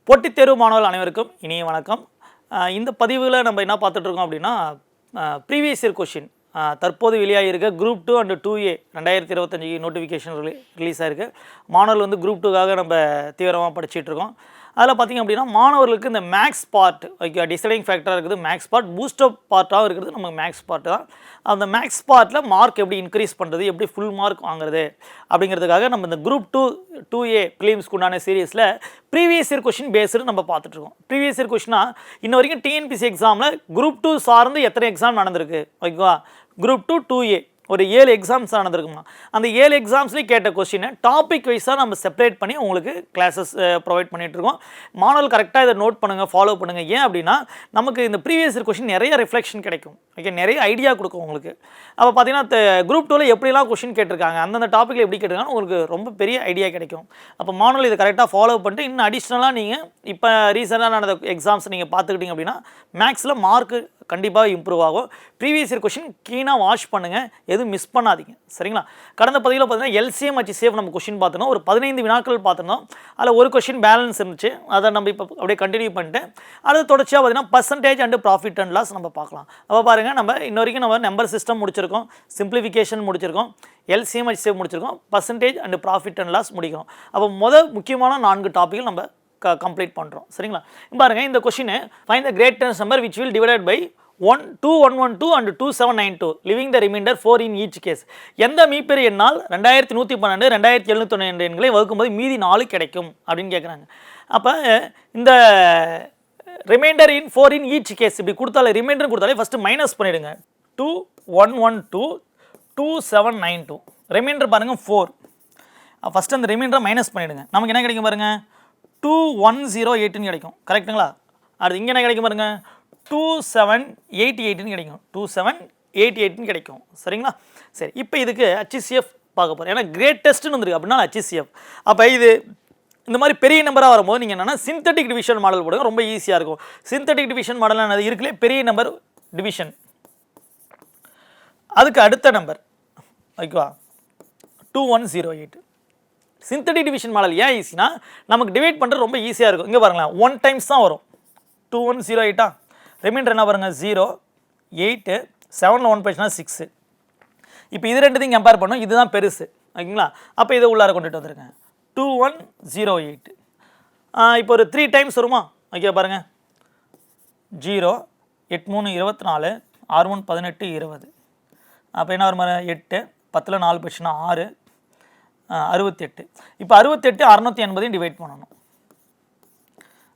போட்டித் தேர்வு மாணவர்கள் அனைவருக்கும் இனிய வணக்கம். இந்த பதிவில் நம்ம என்ன பார்த்துட்ருக்கோம் அப்படின்னா, ப்ரீவியஸ் இயர் கொஷின் தற்போது வெளியாகிருக்க group 2 and 2A 2025 notification release ஆகிருக்கு. மாணவர்கள் வந்து குரூப் 2க்காக நம்ம தீவிரமாக படிச்சுட்ருக்கோம். அதில் பார்த்திங்க அப்படின்னா மாணவர்களுக்கு இந்த மேக்ஸ் பார்ட் டிசைடிங் ஃபேக்டராக இருக்குது. மேக்ஸ் பார்ட் பூஸ்டப் பார்ட்டாகவும் இருக்கிறது நமக்கு மேக்ஸ் பார்ட் தான். அந்த மேக்ஸ் பார்ட்டில் மார்க் எப்படி இன்க்ரீஸ் பண்ணுறது, எப்படி ஃபுல் மார்க் வாங்குறது அப்படிங்கிறதுக்காக நம்ம இந்த குரூப் 2A ப்ரிலிம்ஸ்க்கு உண்டான சீரீஸில் ப்ரீவியஸ் இயர் கொஷின் பேஸ்டு நம்ம பார்த்துட்ருக்கோம். ப்ரீவியஸ் இயர் கொஷினா இன்ன வரைக்கும் டிஎன்பிசி எக்ஸாமில் குரூப் 2 சார்ந்து எத்தனை எக்ஸாம் நடந்திருக்கு ஓகேவா? குரூப் 2A ஒரு 7 எக்ஸாம்ஸ் நடந்திருக்குமா. அந்த 7 எக்ஸாம்ஸ்லேயும் கேட்ட கொஸ்டினை டாபிக் வைஸாக நம்ம செப்பரேட் பண்ணி உங்களுக்கு கிளாஸஸ் ப்ரொவைட் பண்ணிகிட்ருக்கோம். மாணவர்கள் கரெக்டாக இதை நோட் பண்ணுங்கள், ஃபாலோ பண்ணுங்கள். ஏன் அப்படின்னா நமக்கு இந்த ப்ரீவியஸ் இயர் கொஸ்டின் நிறைய ரிஃப்ளெக்ஷன் கிடைக்கும், ஓகே, நிறைய ஐடியா கொடுக்கும் உங்களுக்கு. அப்போ பார்த்தீங்கன்னா குரூப் 2ல் எப்படிலாம் கொஸ்டின் கேட்டிருக்காங்க, அந்தந்த டாப்பிக்கில் எப்படி கேட்டிருக்காங்க உங்களுக்கு ரொம்ப பெரிய ஐடியா கிடைக்கும். அப்போ மாணவர்கள் இதை கரெக்டாக ஃபாலோ பண்ணிட்டு இன்னும் அடிஷ்னலாக நீங்கள் இப்போ ரீசெண்டாக நடந்த எக்ஸாம்ஸ் நீங்கள் பார்த்துக்கிட்டிங்க அப்படின்னா மேக்ஸில் மார்க்கு கண்டிப்பாக இம்ப்ரூவ் ஆகும். ப்ரீவியஸ் இயர் கொஷின் க்ளீனாக வாஷ் பண்ணுங்கள், எதுவும் மிஸ் பண்ணாதீங்க, சரிங்களா? கடந்த பதிவில் பார்த்தீங்கன்னா LCM HCF நம்ம கொஷின் பார்த்துனோம், ஒரு 15 வினாக்கள் பார்த்துருந்தோம். அதில் ஒரு கொஷின் பேலன்ஸ் இருந்துச்சு, அதை நம்ம இப்போ அப்படியே கண்டினியூ பண்ணிட்டு அது தொடர்ச்சியாக பார்த்தீங்கன்னா percentage and profit and loss நம்ம பார்க்கலாம். அப்போ பாருங்கள், நம்ம இன்ன வரைக்கும் நம்ம நம்பர் சிஸ்டம் முடிச்சிருக்கோம், சிம்பிளிஃபிகேஷன் முடிச்சிருக்கோம், LCM HCF முடிச்சிருக்கோம், percentage and profit and loss முடிக்கிறோம். அப்போ முக்கியமான 4 டாப்பிக்கில் நம்ம கம்ப்ளீட் பண்ணுறோம், சரிங்களா? பாருங்கள், இந்த question find the greatest number which will divided by 2112 and 2792 leaving the remainder 4 in each case. எந்த மீப்பெரு எண்ணால் 2112 2792 எண்களை வகுக்கும்போது மீதி 4 கிடைக்கும் அப்படின்னு கேட்குறாங்க. அப்போ இந்த reminder in 4 in each case இப்படி கொடுத்தாலே, ரிமைண்டர் கொடுத்தாலே ஃபஸ்ட்டு மைனஸ் பண்ணிவிடுங்க. 2112 2792 ரிமைண்டர் பாருங்கள் 4. ஃபஸ்ட்டு அந்த ரிமைண்டரை மைனஸ் பண்ணிவிடுங்க. நமக்கு என்ன கிடைக்கும் பாருங்கள், 2108 கிடைக்கும், கரெக்டுங்களா? அடுத்து இங்கே என்ன கிடைக்கும் பாருங்கள், 2788 கிடைக்கும், 2788 கிடைக்கும், சரிங்களா? சரி, இப்போ இதுக்கு HCF பார்க்க போகிறோம். ஏன்னா கிரேட்டஸ்ட்னு வந்துருக்கு அப்படின்னா HCF. அப்போ இது இந்த மாதிரி பெரிய நம்பராக வரும்போது நீங்கள் என்னென்னா சிந்தட்டிக் டிவிஷன் மாடல் போடுங்க, ரொம்ப ஈஸியாக இருக்கும். சிந்தட்டிக் டிவிஷன் மாடல் என்னது இருக்குல்லே, பெரிய நம்பர் டிவிஷன், அதுக்கு அடுத்த நம்பர் ஓகேவா 2108. சிந்தட்டிக் டிவிஷன் மாடல் ஏன் ஈஸினா நமக்கு டிவைட் பண்ணுறது ரொம்ப ஈஸியாக இருக்கும். இங்கே பாருங்களேன், 1 டைம்ஸ் தான் வரும். 2108 ரிமைண்டர் என்ன பாருங்கள், 0 8 7ல் 1 போயிடுச்சுன்னா 6. இப்போ இது ரெண்டுத்தையும் கம்பேர் பண்ணோம், இதுதான் பெருசு ஓகேங்களா? அப்போ இதை உள்ளார கொண்டுட்டு வந்துருங்க 2108. இப்போ ஒரு 3 டைம்ஸ் வருமா, ஓகே பாருங்கள், 0 8 3 24 6 1 18 20. அப்போ என்ன வரும், 8 10ல் 4 போயிடுச்சுன்னா 6 68. இப்போ 68 680 டிவைட் பண்ணணும்.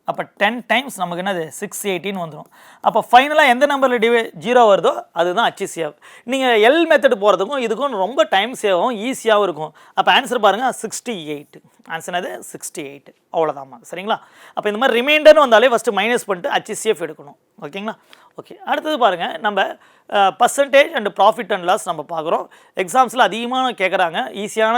அப்போ 10 டைம்ஸ் நமக்கு என்னது 618 வந்துடும். அப்போ ஃபைனலாக எந்த நம்பரில் 0 வருதோ அதுதான் HCF. நீங்கள் L மெத்தட் போகிறதுக்கும் இதுக்கும் ரொம்ப டைம் சேவ் ஆகும், ஈஸியாகவும் இருக்கும். அப்போ ஆன்சர் பாருங்கள் 68. ஆன்சர் என்னது 68, அவ்வளோதாம்மா, சரிங்களா? அப்போ இந்த மாதிரி ரிமைண்டர்னு வந்தாலே ஃபஸ்ட்டு மைனஸ் பண்ணிட்டு HCF எடுக்கணும், ஓகேங்களா? ஓகே, அடுத்தது பாருங்கள், நம்ம percentage and profit and loss நம்ம பார்க்குறோம். எக்ஸாம்ஸில் அதிகமாக கேட்குறாங்க, ஈஸியான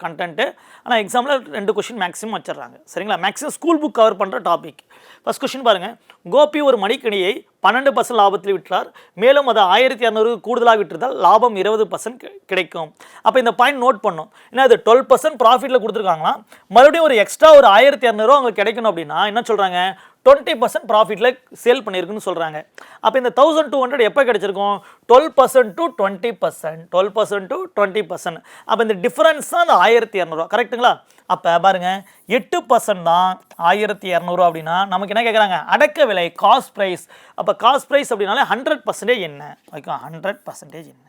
கண்டென்ட்டு. ஆனால் எக்ஸாமில் 2 கொஷின் மேக்ஸிமம் வச்சிடறாங்க, சரிங்களா? மேக்ஸிமம் ஸ்கூல் புக் கவர் பண்ணுற டாபிக். ஃபஸ்ட் கொஷின் பாருங்கள், கோபி ஒரு மடிக்கணியை 12% லாபத்தில் விற்றார், மேலும் அதை 1200 கூடுதலாக விற்றுதால் லாபம் 20% கிடைக்கும். அப்போ இந்த பாயிண்ட் நோட் பண்ணும். ஏன்னா அது 12% ப்ராஃபிட்டில் கொடுத்துருக்காங்களா, மறுபடியும் ஒரு எக்ஸ்ட்ரா ஒரு 1200 அவங்களுக்கு கிடைக்கணும் அப்படின்னா என்ன சொல்கிறாங்க, 20% ப்ராஃபிட்டில் சேல் பண்ணியிருக்குன்னு சொல்கிறாங்க. அப்போ இந்த 1200 எப்போ கிடச்சிருக்கும், 12% to 20%, 12% to 20%. அப்போ இந்த டிஃப்ரென்ஸ் தான் அந்த 1200, கரெக்டுங்களா? அப்போ பாருங்கள், 8% தான் 1200 அப்படின்னா நமக்கு என்ன கேட்குறாங்க, அடக்க விலை, காஸ்ட் ப்ரைஸ். அப்போ காஸ்ட் ப்ரைஸ் அப்படின்னாலே 100% என்ன, ஓகே, 100% என்ன.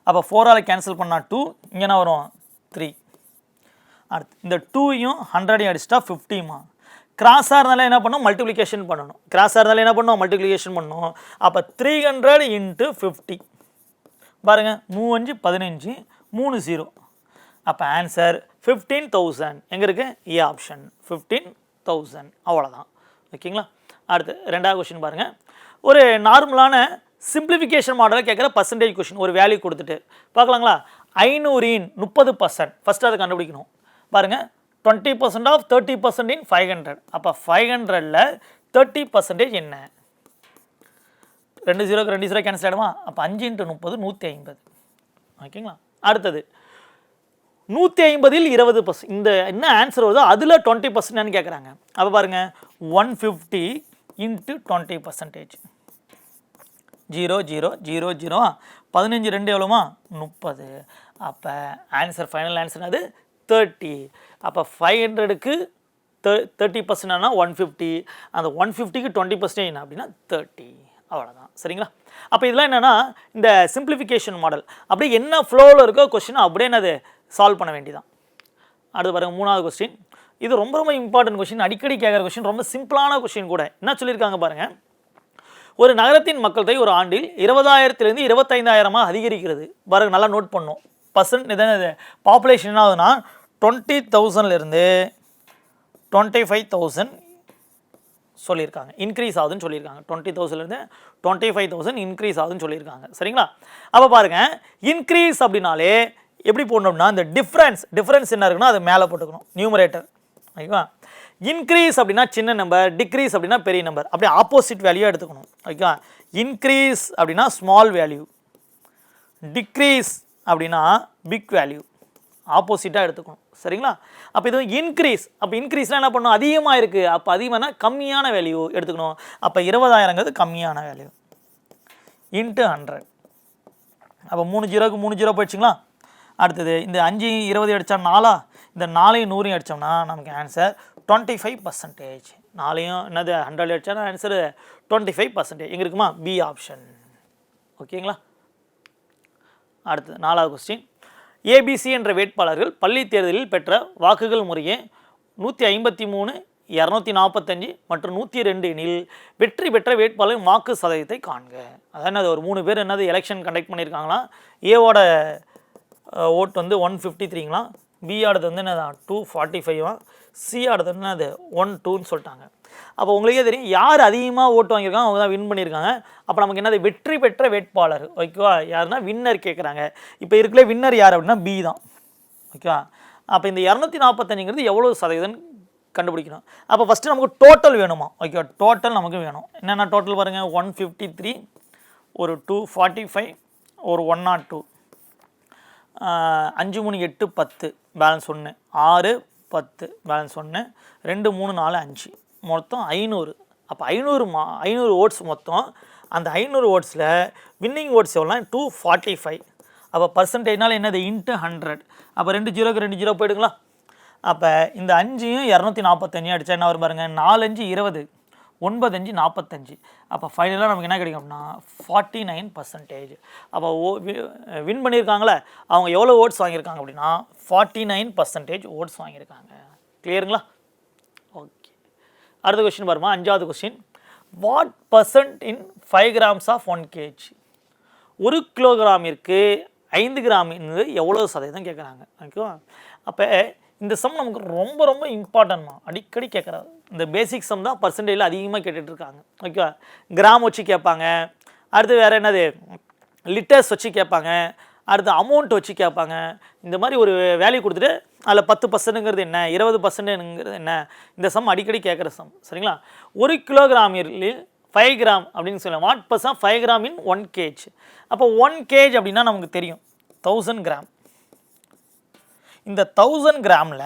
அப்போ 4ஆல் கேன்சல் பண்ணால் 2, இங்கே என்ன வரும் 3. அடுத்து இந்த 2யும் 100 அடிச்சிட்டா 50மா. கிராஸாக இருந்தாலும் என்ன பண்ணணும், மல்டிப்ளிகேஷன் பண்ணணும். கிராஸாக இருந்தாலும் என்ன பண்ணணும், மல்டிப்ளிகேஷன் பண்ணணும். அப்போ 300 × 50 பாருங்கள், 3 5 15 3 0. அப்போ ஆன்சர் 15,000 எங்கே இருக்குது, ஏ ஆப்ஷன் 15,000, அவ்வளோதான், ஓகேங்களா? அடுத்து 2வது கொஷின் பாருங்கள், ஒரு நார்மலான சிம்பிளிஃபிகேஷன் மாடலில் கேட்குற பர்சன்டேஜ் கொஷின், ஒரு வேல்யூ கொடுத்துட்டு பார்க்கலாங்களா. 500 இன் 30%, ஃபஸ்ட்டு அதை கண்டுபிடிக்கணும். பாருங்கள், 20% ஆஃப் 30% இன் 500. அப்போ 500ல் 30% என்ன, 2 0க்கு 2 0 கேன்சல் ஆகிடுமா. அப்போ 5 × 30 150, ஓகேங்களா? அடுத்தது 150 20%. இந்த என்ன ஆன்சர் வருதோ அதில் 20% கேட்குறாங்க. அப்போ பாருங்கள் 150 இன்ட்டு 20%. 0 0 0 0 15 2 எவ்வளோமா 30. அப்போ ஆன்சர் ஃபைனல் ஆன்சர் அது 30. அப்போ 500க்கு 30%னா 150. அந்த 150க்கு 20% என்ன அப்படின்னா 30. அவ்வளோதான். சரிங்களா? அப்போ இதெல்லாம் என்னென்னா இந்த சிம்பிளிஃபிகேஷன் மாடல் அப்படியே என்ன ஃப்ளோவில் இருக்கோ கொஸ்டின் அப்படியே என்னது சால்வ் பண்ண வேண்டியதான். அடுத்து பாருங்கள் 3வது கொஸ்டின். இது ரொம்ப ரொம்ப இம்பார்ட்டன்ட் கொஸ்டின், அடிக்கடி கேட்குற கொஸ்டின், ரொம்ப சிம்பிளான கொஸ்டின் கூட. என்ன சொல்லியிருக்காங்க பாருங்கள், ஒரு நகரத்தின் மக்கள் தொகை ஒரு ஆண்டில் 20,000 25,000 அதிகரிக்கிறது. பாருங்கள் நல்லா நோட் பண்ணணும். இதானது பாப்புலேஷன் என்ன ஆகுதுன்னா 20,000 25,000 சொல்லியிருக்காங்க, இன்க்ரீஸ் ஆகுதுன்னு சொல்லியிருக்காங்க. 20,000 25,000 இன்க்ரீஸ் ஆகுதுன்னு சொல்லியிருக்காங்க. சரிங்களா? அப்போ பாருங்கள் இன்க்ரீஸ் அப்படின்னாலே எப்படி போடணும்னா இந்த டிஃப்ரென்ஸ் என்ன இருக்குன்னா அது மேலே போட்டுக்கணும், நியூமரேட்டர். ஓகேவா? இன்க்ரீஸ் அப்படின்னா சின்ன நம்பர், டிக்ரீஸ் அப்படின்னா பெரிய நம்பர், அப்படியே ஆப்போசிட் வேல்யூ எடுத்துக்கணும். ஓகேவா? இன்க்ரீஸ் அப்படின்னா ஸ்மால் வேல்யூ, டிக்ரீஸ் அப்படின்னா பிக் வேல்யூ, ஆப்போசிட்டாக எடுத்துக்கணும். சரிங்களா? அப்போ இது இன்க்ரீஸ். அப்போ இன்க்ரீஸ்லாம் என்ன பண்ணணும், அதிகமாக இருக்குது. அப்போ அதிகமானா கம்மியான வேல்யூ எடுத்துக்கணும். அப்போ 20,000ங்கிறது கம்மியான வேல்யூ இன்ட்டு 100. அப்போ 3 0க்கு 3 0 போயிடுச்சுங்களா? அடுத்தது இந்த 5 20 அடித்தா 4, இந்த 4 100 அடித்தோம்னா நமக்கு ஆன்சர் 25%. 4 என்னது 100 அடித்தா ஆன்சரு 25%. எங்கே இருக்குமா? B option. ஓகேங்களா? அடுத்தது 4வது கொஸ்டின். ஏபிசி என்ற வேட்பாளர்கள் பள்ளி தேர்தலில் பெற்ற வாக்குகள் முறையே 153, 245 மற்றும் 102 எனில் வெற்றி பெற்ற வேட்பாளர் வாக்கு சதவீதத்தை காண்க. அதாவது ஒரு 3 பேர் என்னது எலெக்ஷன் கண்டக்ட் பண்ணியிருக்காங்களா. ஏவோட ஓட்டு வந்து 153ங்களா, பி ஆடுறது வந்து என்னது 245, சி ஆடுறது என்னது 12ன்னு சொல்லிட்டாங்க. அப்போ உங்களுக்கே தெரியும் யார் அதிகமாக ஓட்டு வாங்கியிருக்காங்க அவங்க தான் வின் பண்ணியிருக்காங்க. அப்போ நமக்கு என்னது வெற்றி பெற்ற வேட்பாளர். ஓகேவா? யாருன்னா வின்னர் கேட்குறாங்க. இப்போ இருக்கல வின்னர் யார் அப்படின்னா பி தான். ஓகேவா? அப்போ இந்த 245ங்கிறது எவ்வளோ சதவீதம் கண்டுபிடிக்கணும். அப்போ ஃபஸ்ட்டு நமக்கு டோட்டல் வேணுமா? ஓகேவா? டோட்டல் நமக்கு வேணும். என்னென்ன டோட்டல் பாருங்கள், 153, ஒரு 245, ஒரு 102, 5 3 8 10 பேலன்ஸ் 1, 6 10 பேலன்ஸ் 1, 2 3 4 5, மொத்தம் 500. அப்போ 500 ஓட்ஸ் மொத்தம். அந்த 500 ஓட்ஸில் வின்னிங் ஓட்ஸ் எவ்வளோனா 245. அப்போ பர்சன்டேஜ்னால என்னது இன்ட்டு 100. அப்போ 2 0க்கு 2 0 போயிடுங்களா? அப்போ இந்த 5யும் 245 அடித்தா என்ன வரும் பாருங்கள், 4 5 20, 9 5 45. அப்போ ஃபைனலாக நமக்கு என்ன கிடைக்கும் அப்படின்னா 49%. அப்போ வின் பண்ணியிருக்காங்களே அவங்க எவ்வளோ ஓட்ஸ் வாங்கியிருக்காங்க அப்படின்னா 49% ஓட்ஸ் வாங்கியிருக்காங்க. கிளியருங்களா? ஓகே. அடுத்த கொஸ்டின் பாருமா, 5வது question. What percent in 5 grams of 1 kg? 1 கிலோகிராமிற்கு 5 கிராம் எவ்வளோ சதவீதம் கேட்குறாங்க. ஓகேவா? அப்போ இந்த சம் நமக்கு ரொம்ப ரொம்ப இம்பார்ட்டன்ட்மா, அடிக்கடி கேட்குறாரு. இந்த பேசிக் சம் தான் பர்சன்டேஜில் அதிகமாக கேட்டுட்ருக்காங்க. ஓகேவா? கிராம் வச்சு கேட்பாங்க, அடுத்து வேறு என்னது லிட்டர்ஸ் வச்சு கேட்பாங்க, அடுத்து அமௌண்ட் வச்சு கேட்பாங்க. இந்த மாதிரி ஒரு வேல்யூ கொடுத்துட்டு அதில் 10%ங்கிறது என்ன, 20%ங்கிறது என்ன, இந்த சம் அடிக்கடி கேட்குற சம். சரிங்களா? 1 கிலோகிராமில் 5 கிராம் அப்படின்னு சொல்லலாம். What percent 5 gram in 1 kg? அப்போ 1 kg அப்படின்னா நமக்கு தெரியும் 1000 கிராம். இந்த 1000 கிராமில்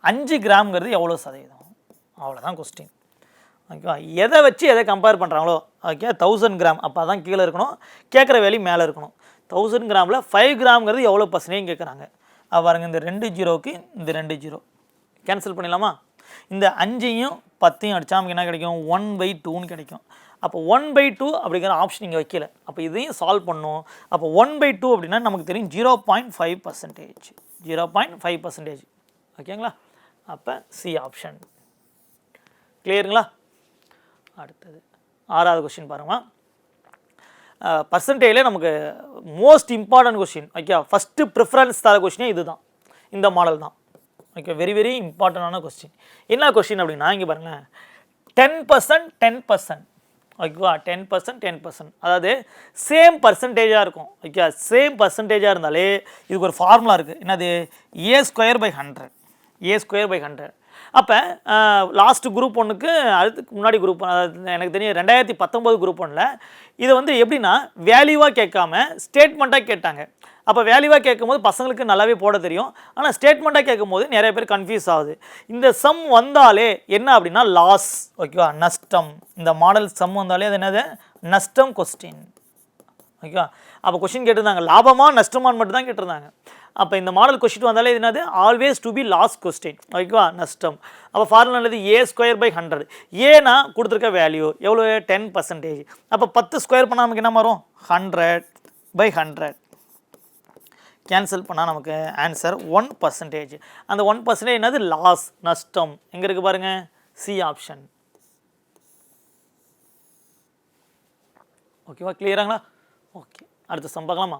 5 கிராம்ங்கிறது எவ்வளோ சதவீதம்? அவ்வளோதான் கொஸ்டின். ஓகேவா? எதை வச்சு எதை கம்பேர் பண்ணுறாங்களோ. ஓகே, 1000 கிராம் அப்போ தான் கீழே இருக்கணும், கேட்குற வேல்யூ மேலே இருக்கணும். 1000 கிராமில் 5 கிராம்ங்கிறது எவ்வளோ பர்சன்டேஜ் கேட்குறாங்க. பாருங்கள், இந்த 2 0க்கு இந்த 2 0 கேன்சல் பண்ணிடலாமா? இந்த 5யும் 10யும் அடித்தா நமக்கு என்ன கிடைக்கும், 1/2ன்னு கிடைக்கும். அப்போ 1/2 அப்படிங்கிற ஆப்ஷன் இங்கே வைக்கல. அப்போ இதையும் சால்வ் பண்ணணும். அப்போ 1/2 அப்படின்னா நமக்கு தெரியும் 0.5%. 0.5%. ஓகேங்களா? அப்போ சி ஆப்ஷன். கிளியருங்களா? அடுத்தது 6வது கொஸ்டின் பாருங்கள். பர்சன்டேஜில் நமக்கு most important question. Okay, first preference தர கொஸ்டினே இது தான், இந்த மாடல் தான். ஓகே, வெரி வெரி இம்பார்ட்டண்டான கொஸ்டின். என்ன கொஸ்டின் அப்படின்னா இங்கே பாருங்கள், 10% 10%. ஓகேவா? 10% 10%, அதாவது சேம் பர்சன்டேஜாக இருக்கும். ஓகே, சேம் பர்சன்டேஜாக இருந்தாலே இதுக்கு ஒரு ஃபார்முலா இருக்குது. என்னது? a²/100. a²/100. அப்போ லாஸ்ட் குரூப் 1க்கு அதுக்கு முன்னாடி குரூப் எனக்கு தெரியும் 2019 குரூப் 1ல் இதை வந்து எப்படின்னா வேல்யூவாக கேட்காம ஸ்டேட்மெண்ட்டாக கேட்டாங்க. அப்போ வேல்யூவாக கேட்கும்போது பசங்களுக்கு நல்லாவே போட தெரியும். ஆனால் ஸ்டேட்மெண்ட்டாக கேட்கும்போது நிறைய பேர் கன்ஃபியூஸ் ஆகுது. இந்த சம் வந்தாலே என்ன அப்படின்னா லாஸ், ஓகேவா, நஷ்டம். இந்த மாடல் சம் வந்தாலே அது என்னது, நஷ்டம் கொஸ்டின், ஓகேவா. அப்போ கொஸ்டின் கேட்டிருந்தாங்க லாபமா நஷ்டமான்னு மட்டும் தான் கேட்டிருந்தாங்க. அப்போ இந்த மாடல் கொஸ்டின் வந்தாலே இது என்னது, always to be loss question, ஓகேவா, நஷ்டம். அப்போ ஃபார்முலா என்னது, a²/100. ஏன்னா கொடுத்துருக்க வேல்யூ எவ்வளோ 10%. அப்போ 10 ஸ்கொயர் பண்ணால் நமக்கு என்ன வரும், 100/100. கேன்சல் பண்ணால் நமக்கு ஆன்சர் 1%. அந்த 1% என்னது, லாஸ், நஷ்டம். எங்கே இருக்குது பாருங்கள், சி ஆப்ஷன். ஓகேவா, கிளியராங்களா? ஓகே, அடுத்த சம் பார்க்கலாமா.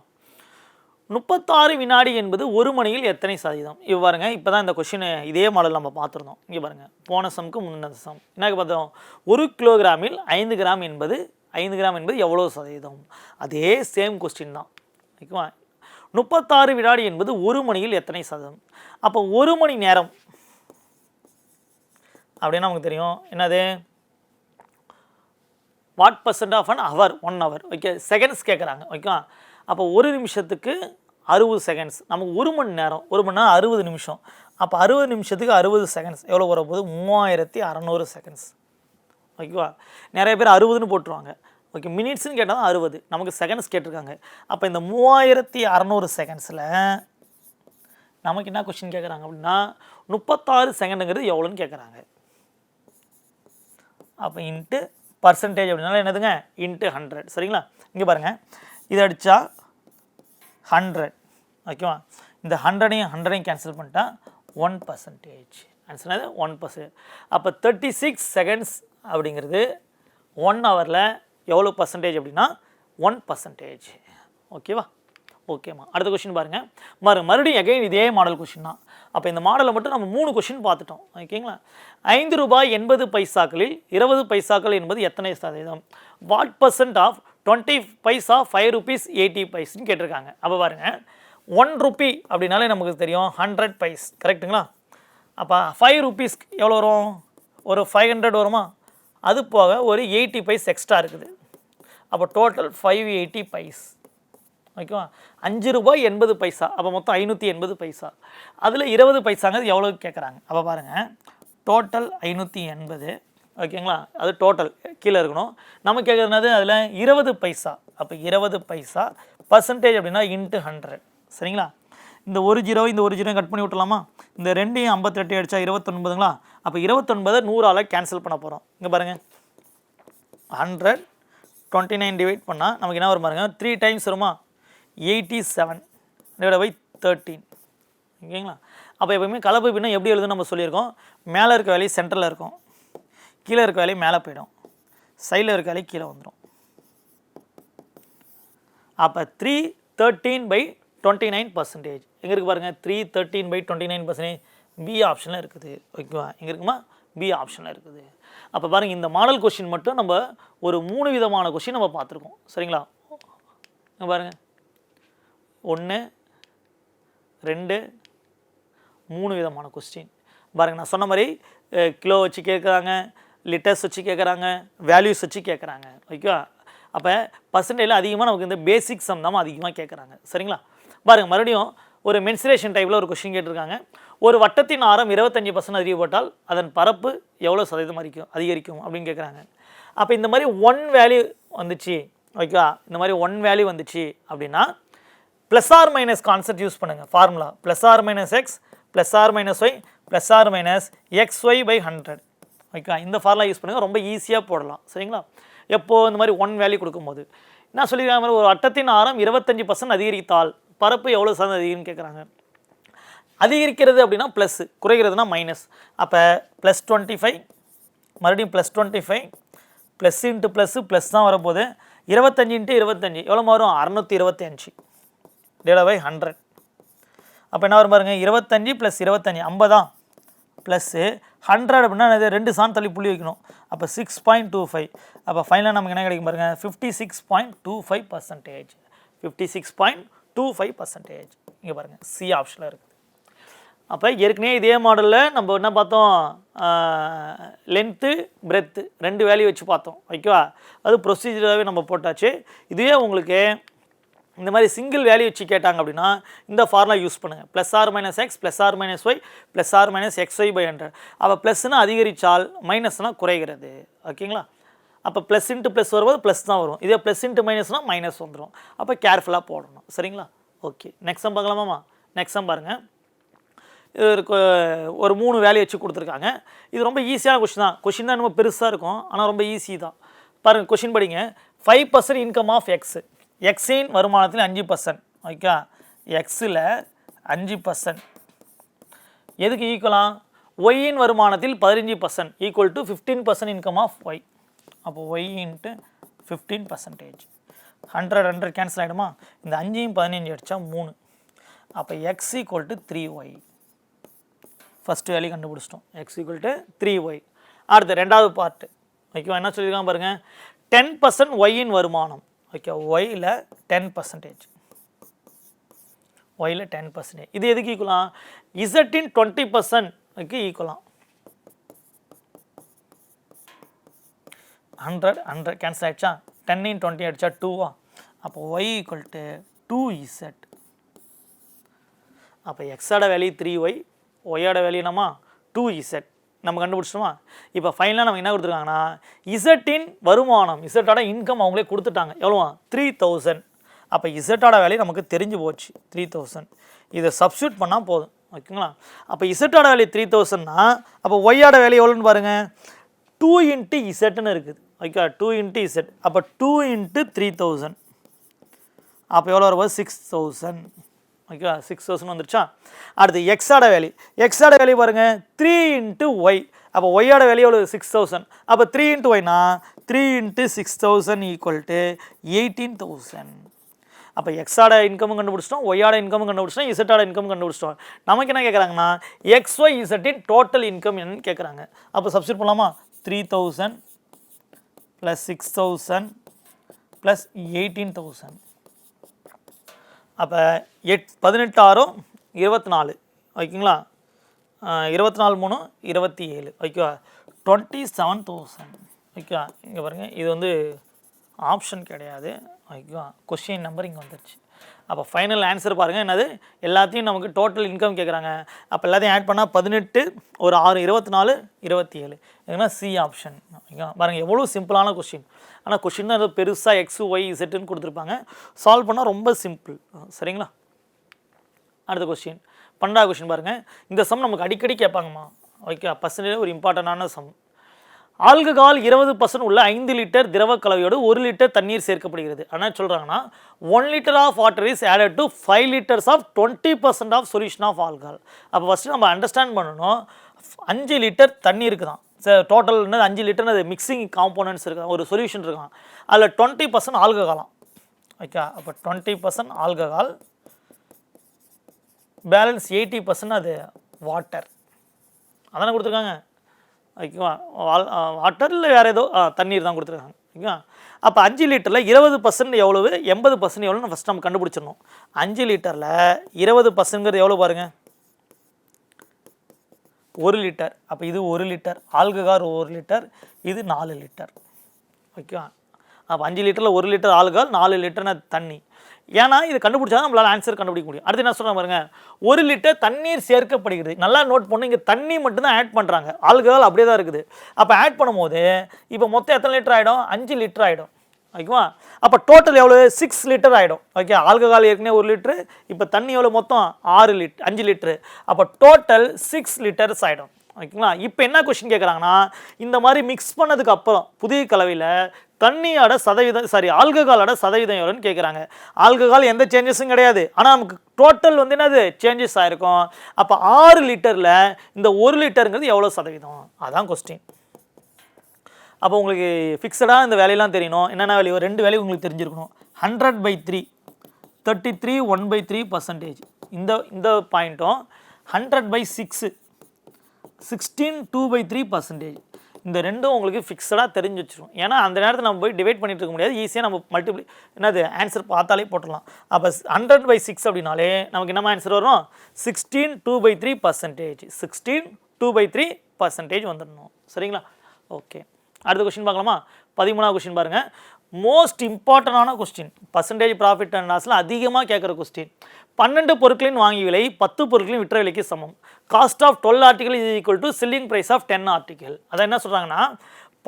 36 வினாடி என்பது ஒரு மணியில் எத்தனை சதவீதம்? பாருங்க, இப்போ தான் இந்த கொஷின் இதே மாடல் நம்ம பார்த்துருந்தோம். இங்கே பாருங்கள், போன சம்க்கு முன்னே சம் என்ன பார்த்தோம், 1 கிலோகிராமில் 5 கிராம் என்பது எவ்வளோ சதவீதம்? அதே சேம் கொஸ்டின் தான், ஓகேவா. 36 வினாடி என்பது ஒரு மணியில் எத்தனை சதவீதம்? அப்போ ஒரு மணி நேரம் அப்படின்னா நமக்கு தெரியும் என்னது, what percent of an hour, 1 hour, okay. Seconds கேட்குறாங்க, ஓகேவா. அப்போ ஒரு நிமிஷத்துக்கு 60 செகண்ட்ஸ், நமக்கு ஒரு மணி நேரம் 60 நிமிஷம். அப்போ 60 நிமிஷத்துக்கு 60 செகண்ட்ஸ் எவ்வளோ வரப்போகுது, 3600 செகண்ட்ஸ், ஓகேவா. நிறைய பேர் 60ன்னு போட்டுருவாங்க, ஓகே. மினிட்ஸ்னு கேட்டால் தான் 60, நமக்கு செகண்ட்ஸ் கேட்டிருக்காங்க. அப்போ இந்த 3600 செகண்ட்ஸில் நமக்கு என்ன கொஸ்டின் கேட்குறாங்க அப்படின்னா 36 செகண்டுங்கிறது எவ்வளோன்னு கேட்குறாங்க. அப்போ இன்ட்டு பர்சன்டேஜ் அப்படின்னால என்னதுங்க, இன்ட்டு 100, சரிங்களா. இங்கே பாருங்கள், இதை அடித்தா 100, ஓகேவா. இந்த 100ஐயும் கேன்சல் பண்ணிட்டா 1%. ஆன்சர் என்னது, 1%. அப்போ 36 செகண்ட்ஸ் அப்படிங்கிறது 1 ஹவரில் எவ்வளோ பர்சன்டேஜ் அப்படின்னா 1%, ஓகேவா. ஓகேம்மா, அடுத்த கொஸ்டின் பாருங்கள். மறுபடியும் அகைன் இதே மாடல் கொஸ்டின் தான். அப்போ இந்த மாடலை மட்டும் நம்ம 3 கொஸ்டின் பார்த்துட்டோம், ஓகேங்களா. 5 ரூபாய் 80 பைசாக்களில் 20 பைசாக்கள் என்பது எத்தனை சதவீதம்? What percent of 20 paisa 5 rupees 80 பைஸ்ன்னு கேட்டிருக்காங்க. அப்போ பாருங்கள், 1 ரூபி அப்படின்னாலே நமக்கு தெரியும் 100 பைஸ், கரெக்டுங்களா. அப்போ 5 rupees எவ்வளோ வரும், ஒரு 500 வருமா. அது போக ஒரு 80 பைஸ் எக்ஸ்ட்ரா இருக்குது. அப்போ டோட்டல் 580 பைஸ், ஓகேவா. 5 ரூபாய் 80 பைசா, அப்போ மொத்தம் 580 பைசா. அதில் 20 பைசாங்கிறது எவ்வளோ கேட்குறாங்க. அப்போ பாருங்கள், டோட்டல் 580, ஓகேங்களா. அது டோட்டல் கீழே இருக்கணும். நம்ம கேட்குறதுனாது அதில் 20 பைசா. அப்போ 20 பைசா பர்சன்டேஜ் அப்படின்னா இன்ட்டு 100, சரிங்களா. இந்த ஒரு ஜீரோ இந்த ஒரு ஜீரோ கட் பண்ணி விட்டுலாமா. இந்த 2ஐயும் 58 அடித்தா 29ங்களா. அப்போ 29 100ஆல் கேன்சல் பண்ண போகிறோம். இங்கே பாருங்கள், 129 டிவைட் பண்ணால் நமக்கு என்ன வரும் பாருங்கள், 3 டைம்ஸ் வருமா, 87 /13, ஓகேங்களா. அப்போ எப்போயுமே கலப்பு பின்ன எப்படி எழுதுன்னு நம்ம சொல்லியிருக்கோம், மேலே இருக்க வேலையை சென்டரில் இருக்கும், கீழே இருக்க வேலையை மேலே போயிடும், சைடில் இருக்க வேலையை கீழே வந்துடும். அப்போ 313/29%. எங்கே இருக்குது பாருங்கள், 313/29%, பி ஆப்ஷனில் இருக்குது, ஓகேவா. எங்கே இருக்குமா, பி ஆப்ஷனில் இருக்குது. அப்போ பாருங்கள், இந்த மாடல் கொஸ்டின் மட்டும் நம்ம ஒரு 3 விதமான கொஸ்டின் நம்ம பார்த்துருக்கோம், சரிங்களா. இங்கே பாருங்கள், 1 2 3 விதமான கொஸ்டின் பாருங்கள். நான் சொன்ன மாதிரி கிலோ வச்சு கேட்குறாங்க, லிட்டர்ஸ் வச்சு கேட்குறாங்க, வேல்யூஸ் வச்சு கேட்குறாங்க, ஓகேவா. அப்போ பர்சன்டேஜில் அதிகமாக நமக்கு இந்த பேசிக் சம் தான் அதிகமாக கேட்குறாங்க, சரிங்களா. பாருங்கள், மறுபடியும் ஒரு மென்சுரேஷன் டைப்பில் ஒரு கொஸ்டின் கேட்டிருக்காங்க. ஒரு வட்டத்தின் ஆரம் 25% அதிகப்பட்டால் அதன் பரப்பு எவ்வளோ சதவீதம் அதிகரிக்கும் அப்படின்னு கேட்குறாங்க. அப்போ இந்த மாதிரி 1 வேல்யூ வந்துச்சு, ஓகேவா. இந்த மாதிரி 1 வேல்யூ வந்துச்சு அப்படின்னா plus or minus concept use பண்ணுங்கள். Formula plus or minus X plus or minus Y plus or minus XY/100, ஓகேவா. இந்த ஃபார்முலா யூஸ் பண்ணுங்கள், ரொம்ப ஈஸியாக போடலாம், சரிங்களா. எப்போது இந்த மாதிரி 1 வேல்யூ கொடுக்கும்போது என்ன சொல்லியிருக்காங்க மாதிரி, ஒரு வட்டத்தின் ஆரம் 25% அதிகரித்தால் பரப்பு எவ்வளோ சதவீதம் அதிகம்னு கேட்குறாங்க. அதிகரிக்கிறது அப்படின்னா ப்ளஸ், குறைகிறதுனா மைனஸ். அப்போ +25, மறுபடியும் +25, ப்ளஸ் இன்ட்டு ப்ளஸ் தான் வரப்போகுது. 25 × 25 எவ்வளோ வரும், 625 /100. அப்போ என்ன வரும் பாருங்கள், 25 + 25 50 ப்ளஸ்ஸு 100 அப்படின்னா அது 2 சான் தள்ளி புள்ளி வைக்கணும். அப்போ 6.25. அப்போ ஃபைனலாக நமக்கு என்ன கிடைக்கும் பாருங்கள், 56.25%. 56.25%. இங்கே பாருங்கள், சி ஆப்ஷனில் இருக்குது. அப்போ ஏற்கனவே இதே மாடலில் நம்ம என்ன பார்த்தோம், லென்த்து பிரெத்து 2 வேல்யூ வச்சு பார்த்தோம், ஓகேவா. அது ப்ரொசீஜராகவே நம்ம போட்டாச்சு. இதுவே உங்களுக்கு இந்த மாதிரி சிங்கிள் வேல்யூ வச்சு கேட்டாங்க அப்படின்னா இந்த ஃபார்முலா யூஸ் பண்ணுங்கள். +r - x +r - y +r - xy/100. அப்போ ப்ளஸ்னால் அதிகரித்தால் மைனஸ்னால் குறைகிறது. ஓகேங்களா? அப்போ ப்ளஸ் இன்ட்டு ப்ளஸ் வரும்போது ப்ளஸ் தான் வரும். இதே ப்ளஸ் இன்ட்டு மைனஸ்னால் மைனஸ் வந்துடும். அப்போ கேர்ஃபுல்லாக போடணும். சரிங்களா? ஓகே, நெக்ஸ்ட் சம் பார்க்கலாமாம்மா? நெக்ஸ்ட் சம் பாருங்கள். இது ஒரு 3 வேல்யூ வச்சு கொடுத்துருக்காங்க. இது ரொம்ப ஈஸியான கொஷின் தான். கொஷின் தான் ரொம்ப பெருசாக இருக்கும், ஆனால் ரொம்ப ஈஸி தான். பாருங்கள், கொஷின் படிங்க. 5% இன்கம் ஆஃப் எக்ஸ். எக்ஸின் வருமானத்தில் 5%. ஓகே, எக்ஸில் 5% எதுக்கு ஈக்குவலாம்? ஒய்யின் வருமானத்தில் 15% equal to 15% income of Y. அப்போ ஒய் இன்ட்டு 15%. 100 கேன்சல் ஆகிடுமா? இந்த 5யும் 15 அடித்தா 3. அப்போ X equal to 3y. First value கண்டுபிடிச்சிட்டோம். X equal to 3y. அடுத்து ரெண்டாவது பார்ட்டு. ஓகேவா? என்ன சொல்லியிருக்காங்க பாருங்கள். 10% ஒய்யின் வருமானம். ஓகே, ஒயில் 10%. ஒயில் 10%. இது எதுக்கு ஈக்குவலாம்? இசட்டின் 20%க்கு ஈக்குவலாம். 100 கேன்சல் ஆகிடுச்சா? 10 × 20 அடித்தா 2வா? அப்போ ஒய் ஈக்குவல் டு 2z. அப்போ எக்ஸோட வேல்யூ 3y, ஒய்யோட வேல்யூ என்னம்மா? 2z. நம்ம கண்டுபிடிச்சிட்டோமா? இப்போ ஃபைனலாக நம்ம என்ன கொடுத்துருக்காங்கன்னா, இசட்டின் வருமானம், இசட்டோட இன்கம் அவங்களே கொடுத்துட்டாங்க. எவ்வளோவா? 3000. அப்போ இசட்டோட வேல்யூ நமக்கு தெரிஞ்சு போச்சு, 3000. இதை சப்ஸ்டியூட் பண்ணால் போதும். ஓகேங்களா? அப்போ இசட்டோட வேல்யூ 3000னா அப்போ ஒய்யோட வேல்யூ எவ்வளோன்னு பாருங்கள். 2 × இசட்னு இருக்குது. Okay, 2 × Z. அப்போ 2 × 3000. அப்போ எவ்வளோ வரும்போது 6000. ஓகேவா? 6000 வந்துருச்சா? அடுத்து எக்ஸோட வேல்யூ. எக்ஸோட வேல்யூ பாருங்கள், 3 × ஒய். அப்போ ஒய்யோட வேல்யூ எவ்வளோ? 6000. அப்போ 3 × ஒய்னா 3 × 6000 ஈக்குவல் டு 18000. அப்போ எக்ஸோட இன்கமும் கண்டுபிடிச்சிட்டோம், ஒய்யோட இன்கமும் கண்டுபிடிச்சிட்டோம், இசட்டோட இன்கம் கண்டுபிடிச்சிட்டோம். நமக்கு என்ன கேட்குறாங்கன்னா, XY இசட்டின் டோட்டல் இன்கம் என்னன்னு கேட்குறாங்க. அப்போ சப்ஸ்டியூட் பண்ணலாமா? 3000 + 6000 + 18000. அப்போ 18 6 24. ஓகேங்களா? 24 3 27. ஓகேவா? 27000. ஓகேவா? இங்கே பாருங்கள், இது வந்து ஆப்ஷன் கிடையாது. ஓகேவா? கொஸ்டின் நம்பர் இங்கே வந்துருச்சு. அப்போ ஃபைனல் ஆன்சர் பாருங்கள் என்னது? எல்லாத்தையும் நமக்கு டோட்டல் இன்கம் கேட்குறாங்க. அப்போ எல்லாத்தையும் ஆட் பண்ணால் 18 ஒரு 6 24 27. இதுனா சி ஆப்ஷன். ஓகேவா? பாருங்கள் எவ்வளோ சிம்பிளான கொஸ்டின். ஆனால் கொஸ்டின் தான் ஏதோ பெருசாக எக்ஸ் ஒய் இசட்டுன்னு கொடுத்துருப்பாங்க. சால்வ் பண்ணால் ரொம்ப சிம்பிள். சரிங்களா? அடுத்த கொஸ்டின் 12வது கொஸ்டின் பாருங்கள். இந்த சம் நமக்கு அடிக்கடி கேட்பாங்கம்மா. ஓகே, பர்சன்டேஜ் ஒரு இம்பார்ட்டண்டான சம். ஆல்கஹால் 20% உள்ள 5 லிட்டர் திரவ கலவையோடு 1 லிட்டர் தண்ணீர் சேர்க்கப்படுகிறது. ஆனால் சொல்கிறாங்கன்னா 1 litre of water is added to 5 litres of 20% of solution of alcohol. அப்போ ஃபஸ்ட்டு நம்ம அண்டர்ஸ்டாண்ட் பண்ணணும், 5 லிட்டர் தண்ணி இருக்குதான். டோட்டல் என்னது? 5 லிட்டர்னு அது மிக்சிங் காம்போனன்ட்ஸ் இருக்கான், ஒரு சொல்யூஷன் இருக்கான். அதில் 20% ஆல்கஹாலாம். ஓகே, அப்போ 20% ஆல்கஹால், பேலன்ஸ் 80% அது வாட்டர். அதானே கொடுத்துருக்காங்க. ஓகேவா? வாட்டர் இல்லை வேறு ஏதோ தண்ணீர் தான் கொடுத்துருக்காங்க. ஓகேவா? அப்போ 5 லிட்டரில் 20% எவ்வளவு, 80% எவ்வளோன்னு ஃபஸ்ட் நம்ம கண்டுபிடிச்சிடணும். 5 லிட்டரில் 20%ங்கிறது எவ்வளோ பாருங்கள்? 1 லிட்டர். அப்போ இது 1 லிட்டர் ஆல்கஹால், 1 லிட்டர், இது 4 லிட்டர். ஓகேவா? அப்போ 5 லிட்டரில் 1 லிட்டர் ஆல்கஹால், 4 லிட்டர்னா தண்ணி. ஏன்னா இது கண்டுபிடிச்சா தான் நம்மளால் ஆன்சர் கண்டுபிடிக்க முடியும். அடுத்து என்ன சொல்கிறாங்க பாருங்கள், 1 லிட்டர் தண்ணீர் சேர்க்கப்படுகிறது. நல்லா நோட் பண்ணி, இங்கே தண்ணி மட்டும்தான் ஆட் பண்ணுறாங்க, ஆல்கஹால் அப்படியே தான் இருக்குது. அப்போ ஆட் பண்ணும்போது இப்போ மொத்தம் எத்தனை லிட்டர் ஆகிடும்? 5 லிட்டர் ஆகிடும். ஓகேவா? அப்போ டோட்டல் எவ்வளோ? 6 லிட்டர் ஆகிடும். ஓகே, ஆல்கஹால் ஏற்கனவே 1 லிட்டரு, இப்போ தண்ணி எவ்வளோ மொத்தம்? 5 லிட்டரு. அப்போ டோட்டல் 6 லிட்டர்ஸ் ஆகிடும். ஓகேங்களா? இப்போ என்ன கொஸ்டின் கேட்குறாங்கன்னா, இந்த மாதிரி மிக்ஸ் பண்ணதுக்கு அப்புறம் புதிய கலவையில் தண்ணியோட சதவீதம், ஆல்கஹாலோட சதவீதம் எவ்வளோன்னு கேட்குறாங்க. ஆல்கஹால் எந்த சேஞ்சஸும் கிடையாது, ஆனால் நமக்கு டோட்டல் வந்து என்னது? சேஞ்சஸ் ஆகிருக்கும். அப்போ 6 லிட்டரில் இந்த 1 லிட்டருங்கிறது எவ்வளோ சதவீதம்? அதான் கொஸ்டின். அப்போ உங்களுக்கு ஃபிக்ஸடாக இந்த வேலையெல்லாம் தெரியணும். என்னென்ன வேல்யூ? 2 வேல்யூ உங்களுக்கு தெரிஞ்சிருக்கணும். 100/3 33 1/3%. இந்த பாயிண்ட்டும் 100/6 16 2/3%. இந்த ரெண்டும் உங்களுக்கு ஃபிக்ஸடாக தெரிஞ்சு வச்சிடும். ஏன்னா அந்த நேரத்தில் நம்ம போய் டிவைட் பண்ணிட்டு இருக்க முடியாது, ஈஸியாக நம்ம மல்டிப்ளை என்னது ஆன்சர் பார்த்தாலே போட்டுடலாம். அப்போ 100/6 அப்படின்னாலே நமக்கு என்ன ஆன்சர் வரும்? 16 2/3%. 16 2/3% வந்துடணும். சரிங்களா? ஓகே, அடுத்த கொஸ்டின் பார்க்கலாமா? 13வது கொஸ்டின் பாருங்கள். மோஸ்ட் இம்பார்ட்டண்டான கொஸ்டின், பர்சன்டேஜ் ப்ராஃபிட் அண்ட் லாஸில் அதிகமாக கேட்குற கொஸ்டின். 12 பொருட்களின் வாங்கி விலை 10 பொருட்களின் விற்ற விலைக்கு சமம். Cost of 12 article is equal to selling price of 10 article. அதை என்ன சொல்கிறாங்கன்னா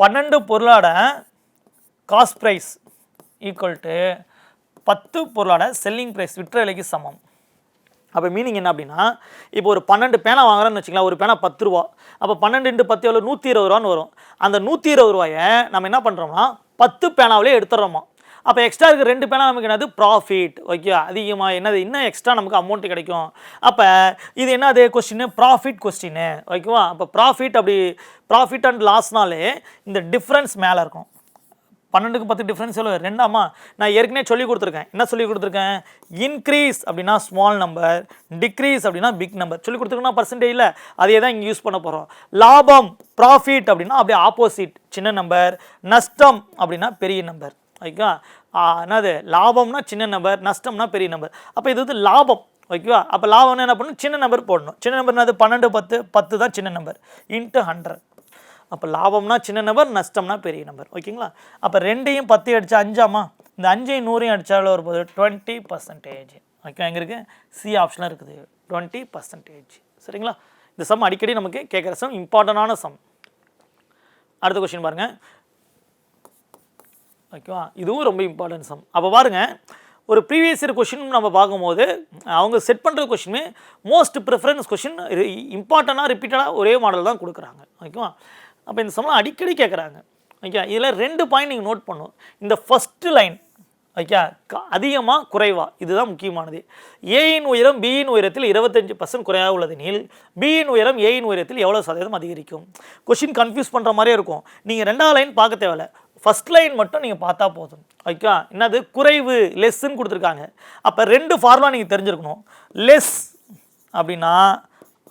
12 பொருளோட காஸ்ட் ப்ரைஸ் ஈக்குவல் டு 10 பொருளோட செல்லிங் ப்ரைஸ் விற்ற விலைக்கு சமம். அப்போ மீனிங் என்ன அப்படின்னா, இப்போ ஒரு 12 பேனா வாங்குறோன்னு வச்சுக்கலாம், ஒரு பேனா 10 ரூபா. அப்போ 12 × 10 எவ்வளோ, 120 ரூபான்னு வரும். அந்த 120 ரூபாயை நம்ம என்ன பண்ணுறோம்னா 10 பேனாவிலே எடுத்துடுறோமா. அப்போ எக்ஸ்ட்ரா இருக்க 2 பேனா நமக்கு என்னது, ப்ராஃபிட். ஓகே, அதிகமாக என்னது, இன்னும் எக்ஸ்ட்ரா நமக்கு அமௌண்ட் கிடைக்கும். அப்போ இது என்னது கொஸ்டின், ப்ராஃபிட் கொஸ்டின். ஓகேவா. அப்போ ப்ராஃபிட், அப்படி ப்ராஃபிட் அண்ட் லாஸ்னாலே இந்த டிஃப்ரென்ஸ் மேலே இருக்கும். 12க்கு 10 டிஃப்ரென்ஸ் எவ்வளோ, 2. நான் ஏற்கனவே சொல்லி கொடுத்துருக்கேன். என்ன சொல்லி கொடுத்துருக்கேன், இன்க்ரீஸ் அப்படின்னா ஸ்மால் நம்பர், டிக்ரீஸ் அப்படின்னா பிக் நம்பர் சொல்லி கொடுத்துருக்கோம்னா பர்சன்டேஜில் அதே தான் இங்கே யூஸ் பண்ண போகிறோம். லாபம் ப்ராஃபிட் அப்படின்னா அப்படியே ஆப்போசிட், சின்ன நம்பர். நஷ்டம் அப்படின்னா பெரிய நம்பர். ஓகேவா. என்னது, லாபம்னா சின்ன நம்பர், நஷ்டம்னா பெரிய நம்பர். அப்போ இது வந்து லாபம். ஓகேவா. அப்போ லாபம்னா என்ன பண்ணணும், சின்ன நம்பர் போடணும். சின்ன நம்பர்னா அது 12, 10, 10 தான் சின்ன நம்பர், இன்ட்டு 100. அப்போ லாபம்னா சின்ன நம்பர், நஷ்டம்னா பெரிய நம்பர். ஓகேங்களா. அப்போ 2யும் 10 அடித்தா 5ஆமா, இந்த 5ஐயும் 100ஐயும் அடித்தாலும் வரும்போது 20%. ஓகே, எங்கே இருக்குது, சி ஆப்ஷனில் இருக்குது 20%. சரிங்களா. இந்த சம் அடிக்கடி நமக்கு கேட்குற சம், இம்பார்ட்டண்டான சம். அடுத்த கொஸ்டின் பாருங்கள். ஓகேவா, இதுவும் ரொம்ப இம்பார்ட்டன்ட் சம். அப்போ பாருங்கள், ஒரு ப்ரீவியஸ் இயர் கொஷின் நம்ம பார்க்கும்போது அவங்க செட் பண்ணுற கொஷினுமே மோஸ்ட் ப்ரிஃபரன்ஸ் கொஷின், இம்பார்ட்டண்டாக ரிப்பீட்டடாக ஒரே மாடல் தான் கொடுக்குறாங்க. ஓகேவா. அப்போ இந்த சம்லாம் அடிக்கடி கேட்குறாங்க. ஓகே, இதில் 2 பாயிண்ட் நீங்கள் நோட் பண்ணும். இந்த ஃபஸ்ட்டு லைன், ஓகே, அதிகமாக குறைவா, இதுதான் முக்கியமானது. ஏயின் உயரம் பியின் உயரத்தில் 25% குறையாக உள்ளதெனில் பியின் உயரம் ஏயின் உயரத்தில் எவ்வளோ சதவீதம் அதிகரிக்கும். கொஷின் கன்ஃபியூஸ் பண்ணுற மாதிரியே இருக்கும். நீங்கள் 2வது லைன் பார்க்க தேவையில்ல, ஃபஸ்ட் லைன் மட்டும் நீங்கள் பார்த்தா போதும். ஓகே, என்னது, குறைவு, லெஸ்ன்னு கொடுத்துருக்காங்க. அப்போ 2 ஃபார்முலா நீங்கள் தெரிஞ்சிருக்கணும். லெஸ் அப்படின்னா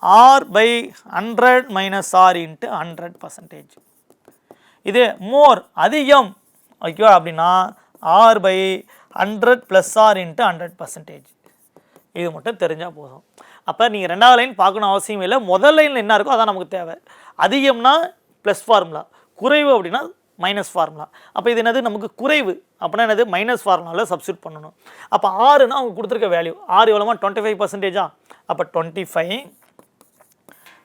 R/100 - R × 100%. இது மோர், அதிகம். ஓகேவா, அப்படின்னா R/100 + R × 100%. இது மட்டும் தெரிஞ்சால் போதும். அப்போ நீங்கள் 2வது லைன் பார்க்கணும் அவசியம் இல்லை. முதல் லைனில் என்ன இருக்கோ அதான் நமக்கு தேவை. அதிகம்னா ப்ளஸ் ஃபார்முலா, குறைவு அப்படின்னா மைனஸ் ஃபார்முலா. அப்போ இது என்னது, நமக்கு குறைவு அப்படின்னா என்னது, மைனஸ் ஃபார்முலாவில் சப்ஸ்டியூட் பண்ணணும். அப்போ ஆறுனா அவங்க கொடுத்துருக்க வேல்யூ, ஆறு எவ்வளோமா, 25%. அப்போ 25,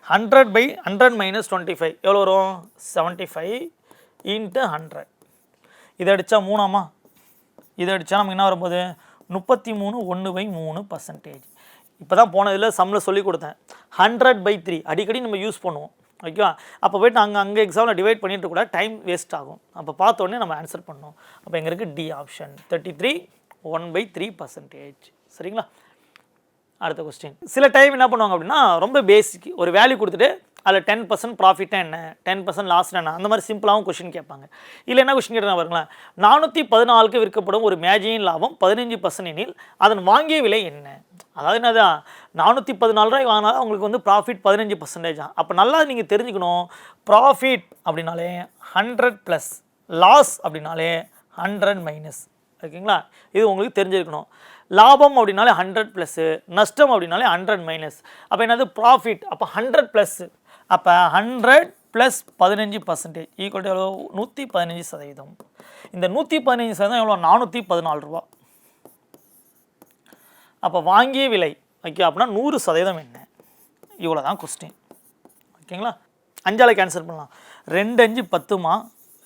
100/100 - 25 எவ்வளோ வரும், 75 × 100. இதை அடித்தா 3ஆமா, இதை அடித்தா நமக்கு என்ன வரும்போது 33, 1/3%. இப்போ தான் போனதில் சம்மில் சொல்லி கொடுத்தேன். 100/3 அடிக்கடி நம்ம யூஸ் பண்ணுவோம். ஓகேவா. அப்போ போய்ட்டு அங்கே எக்ஸாமில் டிவைட் பண்ணிட்டு கூட டைம் வேஸ்ட் ஆகும். அப்போ பார்த்தோன்னே நம்ம ஆன்சர் பண்ணோம். அப்போ எங்கே இருக்குது, டி ஆப்ஷன் 33, 1/3%. சரிங்களா. அடுத்த கொஸ்டின். சில டைம் என்ன பண்ணுவாங்க அப்படின்னா, ரொம்ப பேசிக் ஒரு வேல்யூ கொடுத்துட்டு அதில் 10% ப்ராஃபிட்டா என்ன, 10% லாஸ் என்ன, அந்த மாதிரி சிம்பிளாகவும் கொஸ்டின் கேட்பாங்க. இல்லை என்ன கொஸ்டின் கேட்டாங்க பாருங்களேன், 414க்கு விற்கப்படும் ஒரு மேஜையின் லாபம் 15% எனில் அதன் வாங்கிய விலை என்ன. அதாவது என்னதான், 414 ரூபாய் வாங்கினா அவங்களுக்கு வந்து ப்ராஃபிட் 15%. அப்போ நல்லா நீங்கள் தெரிஞ்சுக்கணும், ப்ராஃபிட் அப்படின்னாலே 100 +, லாஸ் அப்படின்னாலே 100 - ஓகேங்களா. இது உங்களுக்கு தெரிஞ்சிருக்கணும். லாபம் அப்படின்னாலே 100 +, நஷ்டம் அப்படின்னாலே 100 - அப்போ என்னது, ப்ராஃபிட். அப்போ 100 +, அப்போ 100 + 15% ஈக்குவல் டு எவ்வளோ, 115%. இந்த 115% எவ்வளோ, 414 ரூபா. அப்போ வாங்கிய விலை, ஓகே, அப்படின்னா 100% என்ன, இவ்வளோ தான் கொஸ்டின். ஓகேங்களா. 5ஆல் கேன்சல் பண்ணலாம். 2 5 10மா,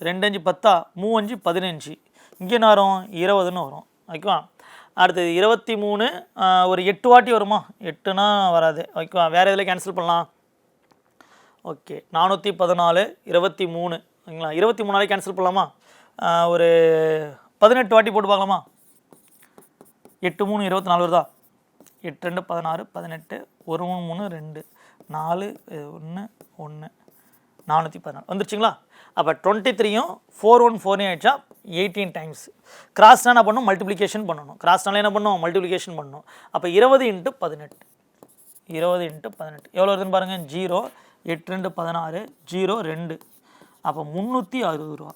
2 5 10, 3 5 15, இங்கே என்ன வரும், 20ன்னு வரும். ஓகேவா. அடுத்தது 23, ஒரு 8 வாட்டி வருமா, 8னா வராது. ஓகேவா. வேறு இதில் கேன்சல் பண்ணலாம். ஓகே, 414, 23. ஓகேங்களா. 23ஆலே கேன்சல் பண்ணலாமா, ஒரு 18 வாட்டி போட்டு பார்க்கலாமா. 8 3 24 வருதா, 8 2 16, 18, 1 3 2, 4 1 1, 414 வந்துருச்சுங்களா. அப்போ 23யும் 4 1 4 ஆகிடுச்சா, 18 டைம்ஸ். கிராஸ்னால் என்ன பண்ணணும், மல்டிப்ளிகேஷன் பண்ணணும். கிராஸ்னால என்ன பண்ணணும், மல்டிப்ளிகேஷன் பண்ணணும். அப்போ 20 × 18, 20 × 18 எவ்வளோ வருதுன்னு பாருங்கள், 0, 8 2 16, 0 2, அப்போ 360 ரூபா.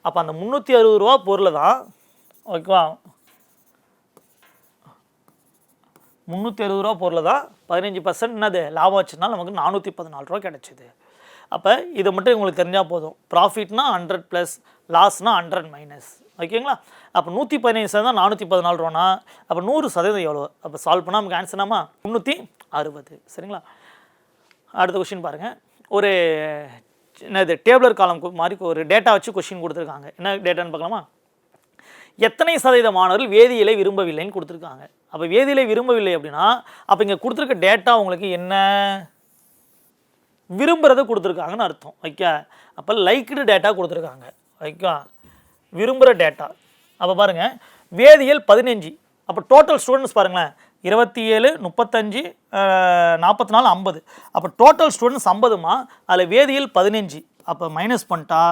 அப்போ அந்த 360 ரூபா பொருள் தான், ஓகேவா, 360 ரூபா பொருள் தான் 15% என்னது லாபம் வச்சதுனால நமக்கு 414 ரூபா கிடச்சிது. அப்போ இதை மட்டும் உங்களுக்கு தெரிஞ்சால் போதும். ப்ராஃபிட்னா 100 +, லாஸ்னால் 100 - ஓகேங்களா? அப்போ 115% 414 ரூபானா அப்போ 100% எவ்வளோ? அப்போ சால்வ் பண்ணால் நமக்கு ஆன்சர் என்னமா 360. சரிங்களா? அடுத்த கொஸ்டின் பாருங்கள். ஒரு என்னது டேபிளர் காலம் மாதிரி ஒரு டேட்டா வச்சு கொஸ்டின் கொடுத்துருக்காங்க. என்ன டேட்டான்னு பார்க்கலாமா? எத்தனை சதவீத மாணவர்கள் வேதியியலை விரும்பவில்லைன்னு கொடுத்துருக்காங்க. அப்போ வேதியியலை விரும்பவில்லை அப்படின்னா அப்போ இங்கே கொடுத்துருக்க டேட்டா உங்களுக்கு என்ன விரும்புகிறத கொடுத்துருக்காங்கன்னு அர்த்தம். ஓகே, அப்போ லைக்டு டேட்டா கொடுத்துருக்காங்க. ஓகே, விரும்புகிற டேட்டா. அப்போ பாருங்கள், வேதியியல் 15. அப்போ டோட்டல் ஸ்டூடெண்ட்ஸ் பாருங்களேன், 27, 35, 44, 50. அப்போ டோட்டல் ஸ்டூடெண்ட்ஸ் 50மா, அதில் வேதியியல் 15. அப்போ மைனஸ் பண்ணிட்டா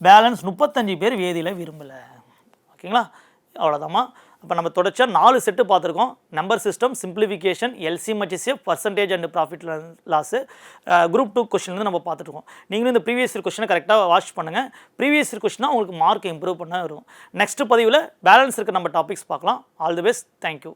பேலன்ஸ் 35 பேர் வேதியியலை விரும்பலை. ஓகேங்களா? அவ்வளோதாம்மா. அப்போ நம்ம தொடர்ச்சியாக 4 செட்டு பார்த்துருக்கோம். Number system, simplification, LCM HCF, percentage and profit loss, group 2 question வந்து நம்ம பார்த்துருக்கோம். நீங்களும் இந்த ப்ரீவியஸ் இயர் கொஸ்டினை கரெக்டாக வாட்ச் பண்ணுங்கள். ப்ரீவியஸ் இயர் கொஸ்டினாக உங்களுக்கு மார்க் இம்ப்ரூவ் பண்ண வரும். நெக்ஸ்ட் பதிவில் பேலன்ஸ் இருக்க நம்ம டாபிக்ஸ் பார்க்கலாம். All the best. தேங்க்யூ.